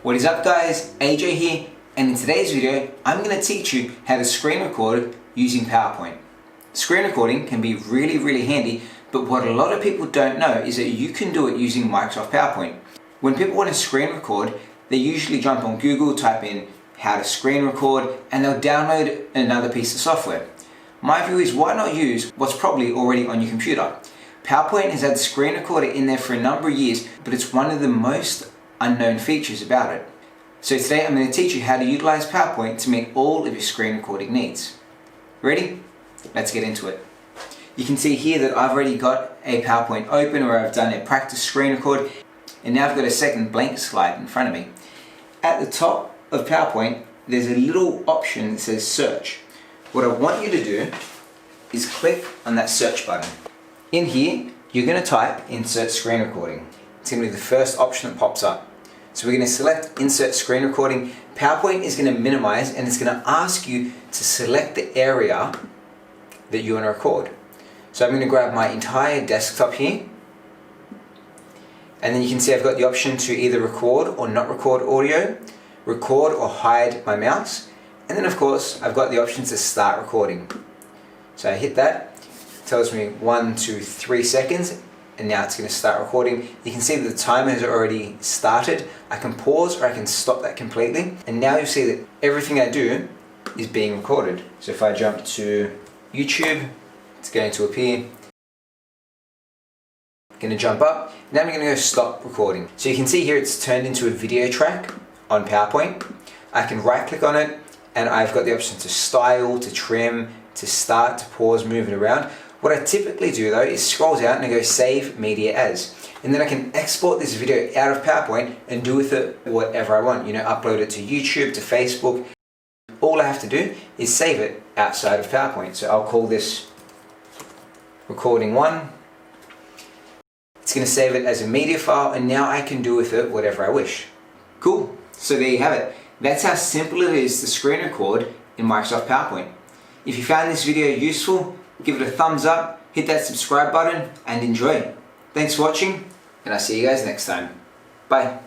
What is up guys, AJ here, and in today's video I'm going to teach you how to screen record using PowerPoint. Screen recording can be really handy, but what a lot of people don't know is that you can do it using Microsoft PowerPoint. When people want to screen record, they usually jump on Google, type in how to screen record, and they'll download another piece of software. My view is, why not use what's probably already on your computer? PowerPoint has had the screen recorder in there for a number of years, but it's one of the most unknown features about it. So today I'm going to teach you how to utilize PowerPoint to meet all of your screen recording needs. Ready? Let's get into it. You can see here that I've already got a PowerPoint open where I've done a practice screen record, and now I've got a second blank slide in front of me. At the top of PowerPoint there's a little option that says search. What I want you to do is click on that search button. In here you're going to type insert screen recording. It's going to be the first option that pops up. So we're going to select insert screen recording. PowerPoint is going to minimize and it's going to ask you to select the area that you want to record. So I'm going to grab my entire desktop here, and then you can see I've got the option to either record or not record audio, record or hide my mouse, and then of course I've got the option to start recording. So I hit that, it tells me 1, 2, 3 seconds, and now it's going to start recording. You can see that the timer has already started. I can pause or I can stop that completely, and now you'll see that everything I do is being recorded. So if I jump to YouTube, it's going to appear. I'm going to jump up. Now I'm going to go stop recording. So you can see here it's turned into a video track on PowerPoint. I can right click on it and I've got the option to style, to trim, to start, to pause, move it around. What I typically do though is scroll down and I go save media as, and then I can export this video out of PowerPoint and do with it whatever I want. Upload it to YouTube, to Facebook. All I have to do is save it outside of PowerPoint. So I'll call this recording 1. It's going to save it as a media file, and now I can do with it whatever I wish. Cool. So there you have it. That's how simple it is to screen record in Microsoft PowerPoint. If you found this video useful, give it a thumbs up, hit that subscribe button, and enjoy. Thanks for watching, and I'll see you guys next time. Bye.